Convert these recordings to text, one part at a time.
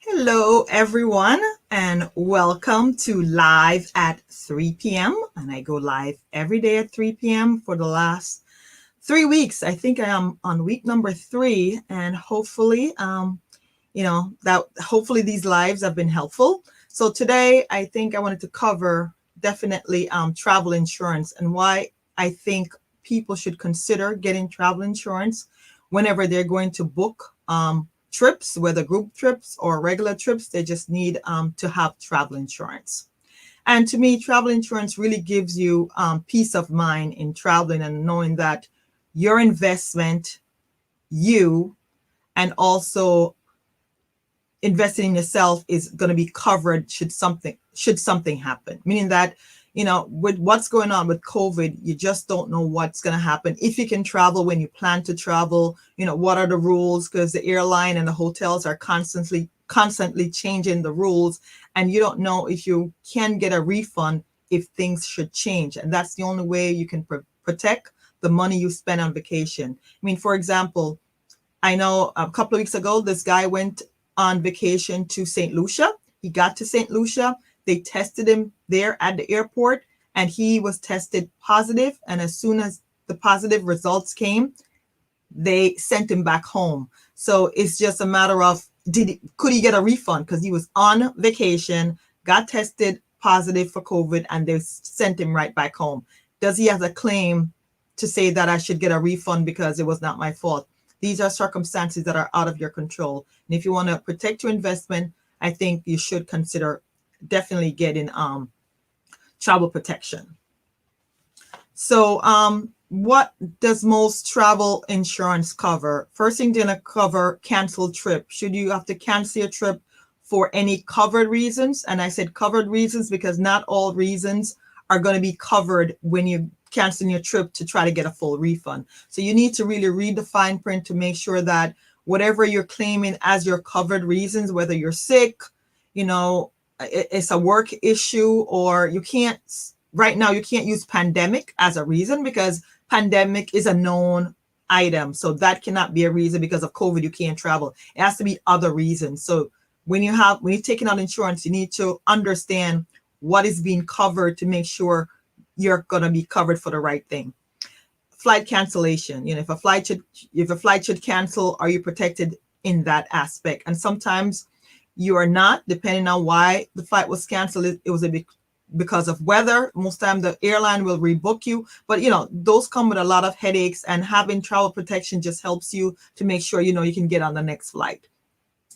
Hello, everyone, and welcome to Live at 3 p.m. And I go live every day at 3 p.m. for the last 3 weeks. I think I am on week number 3, and hopefully, hopefully these lives have been helpful. So today, I think I wanted to cover definitely travel insurance and why I think people should consider getting travel insurance whenever they're going to book trips, whether group trips or regular trips. They just need to have travel insurance. And to me, travel insurance really gives you peace of mind in traveling and knowing that your investment, you, and also investing in yourself is going to be covered should something happen. Meaning that, with what's going on with COVID, you just don't know what's going to happen. If you can travel when you plan to travel, what are the rules? Because the airline and the hotels are constantly changing the rules, and you don't know if you can get a refund if things should change. And that's the only way you can protect the money you spend on vacation. I mean, for example, I know a couple of weeks ago, this guy went on vacation to St. Lucia. He got to St. Lucia. They tested him there at the airport, and he was tested positive. And as soon as the positive results came, they sent him back home. So it's just a matter of could he get a refund? Because he was on vacation, got tested positive for COVID, and they sent him right back home. Does he have a claim to say that I should get a refund because it was not my fault? These are circumstances that are out of your control. And if you want to protect your investment, I think you should consider definitely getting travel protection. So what does most travel insurance cover? First thing, going to cover canceled trip. Should you have to cancel your trip for any covered reasons? And I said covered reasons because not all reasons are going to be covered when you canceling your trip to try to get a full refund. So you need to really read the fine print to make sure that whatever you're claiming as your covered reasons, whether you're sick, it's a work issue, or right now you can't use pandemic as a reason because pandemic is a known item. So that cannot be a reason because of COVID, you can't travel. It has to be other reasons. So when you're taking out insurance, you need to understand what is being covered to make sure you're going to be covered for the right thing. Flight cancellation. If a flight should cancel, are you protected in that aspect? And sometimes you are not, depending on why the flight was canceled. It was because of weather. Most time the airline will rebook you, but those come with a lot of headaches, and having travel protection just helps you to make sure you can get on the next flight.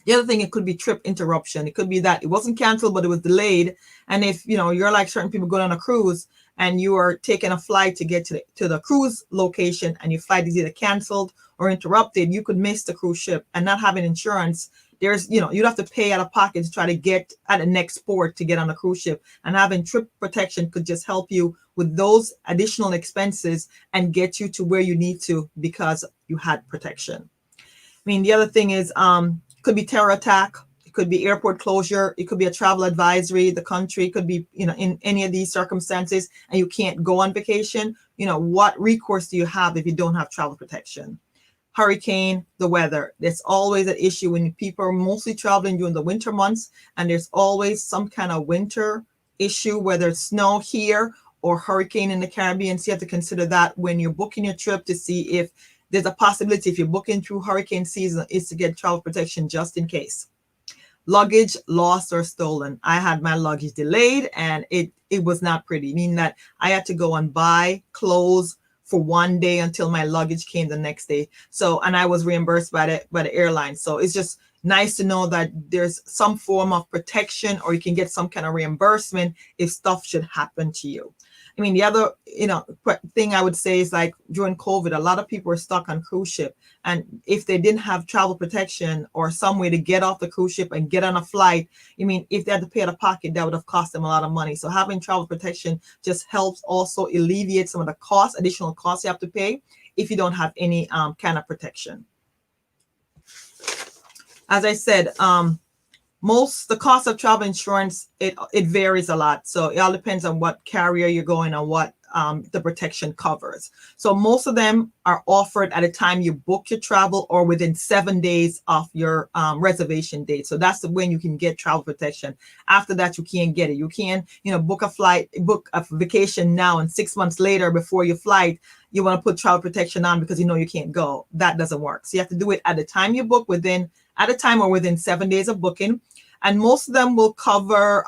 The other thing, it could be trip interruption. It could be that it wasn't canceled, but it was delayed. And if you're like certain people going on a cruise and you are taking a flight to get to the cruise location, and your flight is either canceled or interrupted, you could miss the cruise ship. And not having insurance, you'd have to pay out of pocket to try to get at the next port to get on a cruise ship. And having trip protection could just help you with those additional expenses and get you to where you need to because you had protection. I mean, the other thing is, could be terror attack. It could be airport closure. It could be a travel advisory. The country could be, in any of these circumstances, and you can't go on vacation. What recourse do you have if you don't have travel protection? Hurricane, the weather. There's always an issue when people are mostly traveling during the winter months, and there's always some kind of winter issue, whether it's snow here or hurricane in the Caribbean. So you have to consider that when you're booking your trip to see if there's a possibility, if you're booking through hurricane season, is to get travel protection just in case. Luggage lost or stolen. I had my luggage delayed, and it was not pretty, meaning that I had to go and buy clothes for one day until my luggage came the next day. So, and I was reimbursed by the airline. So it's just nice to know that there's some form of protection, or you can get some kind of reimbursement if stuff should happen to you. I mean, the other, thing I would say is, like, during COVID, a lot of people were stuck on cruise ship. And if they didn't have travel protection or some way to get off the cruise ship and get on a flight, if they had to pay out of pocket, that would have cost them a lot of money. So having travel protection just helps also alleviate some of the additional costs you have to pay if you don't have any kind of protection. As I said, the cost of travel insurance, it varies a lot. So it all depends on what carrier you're going on, what the protection covers. So most of them are offered at the time you book your travel or within 7 days of your reservation date. So that's when you can get travel protection. After that, you can't get it. You can, book a vacation now, and 6 months later before your flight, you want to put travel protection on because you can't go. That doesn't work. So you have to do it at the time you book, at a time or within 7 days of booking. And most of them will cover,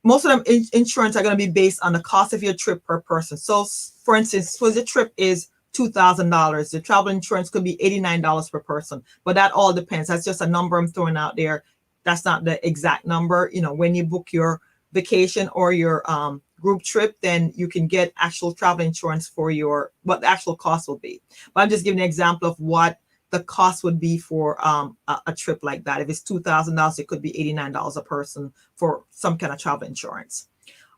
most of them insurance are going to be based on the cost of your trip per person. So for instance, suppose the trip is $2,000. The travel insurance could be $89 per person, but that all depends. That's just a number I'm throwing out there. That's not the exact number. When you book your vacation or your group trip, then you can get actual travel insurance for what the actual cost will be. But I'm just giving an example of what the cost would be for a trip like that. If it's $2,000, it could be $89 a person for some kind of travel insurance.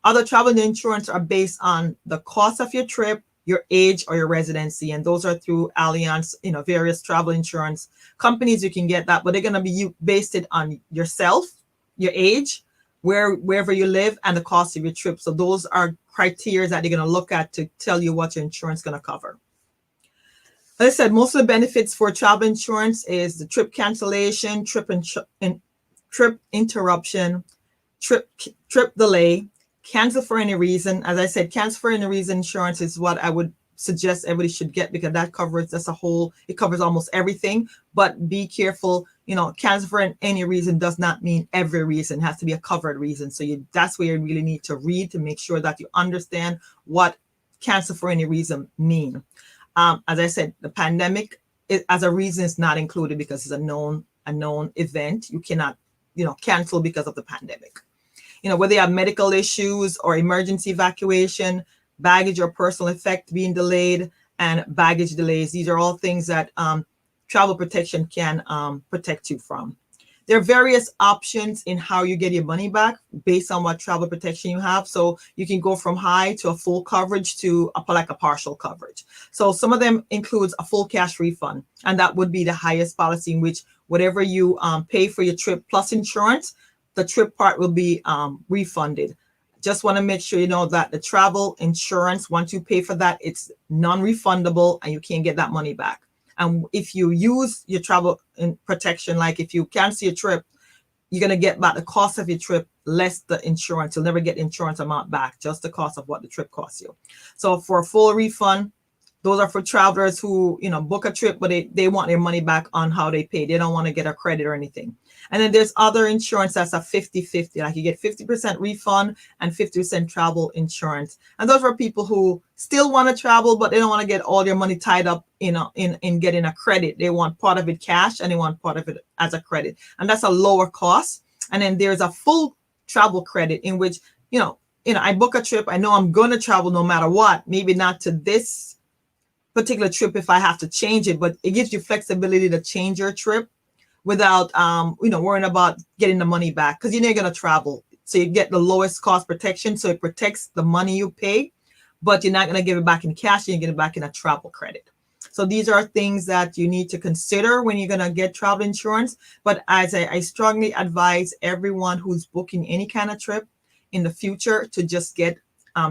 Other travel insurance are based on the cost of your trip, your age, or your residency, and those are through Allianz, various travel insurance companies. You can get that, but they're going to be based it on yourself, your age, wherever you live, and the cost of your trip. So those are criteria that they're going to look at to tell you what your insurance is going to cover. As I said, most of the benefits for travel insurance is the trip cancellation, trip interruption, trip delay, cancel for any reason. As I said, cancel for any reason insurance is what I would suggest everybody should get, because that covers it covers almost everything. But be careful, cancel for any reason does not mean every reason. It has to be a covered reason. So that's where you really need to read to make sure that you understand what cancel for any reason mean. As I said, the pandemic as a reason is not included because it's a known event. You cannot, cancel because of the pandemic. Whether you have medical issues or emergency evacuation, baggage or personal effect being delayed, and baggage delays. These are all things that travel protection can protect you from. There are various options in how you get your money back based on what travel protection you have. So you can go from high to a full coverage to a partial coverage. So some of them includes a full cash refund, and that would be the highest policy, in which whatever you pay for your trip plus insurance, the trip part will be refunded. Just want to make sure you know that the travel insurance, once you pay for that, it's non-refundable and you can't get that money back. And if you use your travel protection, like if you cancel your trip, you're going to get back the cost of your trip less the insurance. You'll never get insurance amount back, just the cost of what the trip costs you. So for a full refund, those are for travelers who, book a trip, but they want their money back on how they pay. They don't want to get a credit or anything. And then there's other insurance that's a 50-50, like you get 50% refund and 50% travel insurance. And those are people who still want to travel, but they don't want to get all their money tied up in getting a credit. They want part of it cash and they want part of it as a credit. And that's a lower cost. And then there's a full travel credit, in which, I book a trip. I know I'm going to travel no matter what, maybe not to this particular trip if I have to change it, but it gives you flexibility to change your trip without worrying about getting the money back, because you're going to travel. So you get the lowest cost protection. So it protects the money you pay, but you're not going to give it back in cash. You get it back in a travel credit. So these are things that you need to consider when you're going to get travel insurance. But as I strongly advise everyone who's booking any kind of trip in the future to just get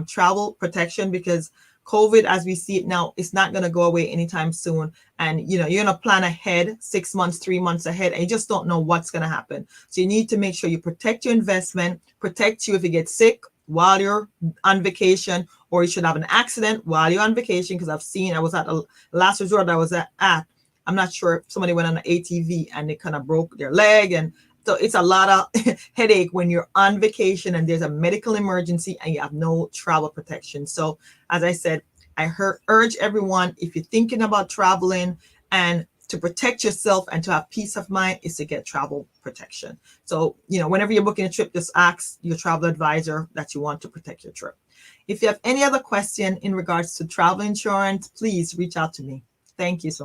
travel protection, because COVID, as we see it now, is not going to go away anytime soon. And, you're going to plan ahead 6 months, 3 months ahead, and you just don't know what's going to happen. So you need to make sure you protect your investment, protect you if you get sick while you're on vacation, or you should have an accident while you're on vacation. Because I was at the last resort I was at, I'm not sure, somebody went on an ATV and they kind of broke their leg. And so it's a lot of headache when you're on vacation and there's a medical emergency and you have no travel protection. So as I said, I urge everyone, if you're thinking about traveling and to protect yourself and to have peace of mind, is to get travel protection. So, whenever you're booking a trip, just ask your travel advisor that you want to protect your trip. If you have any other question in regards to travel insurance, please reach out to me. Thank you so much.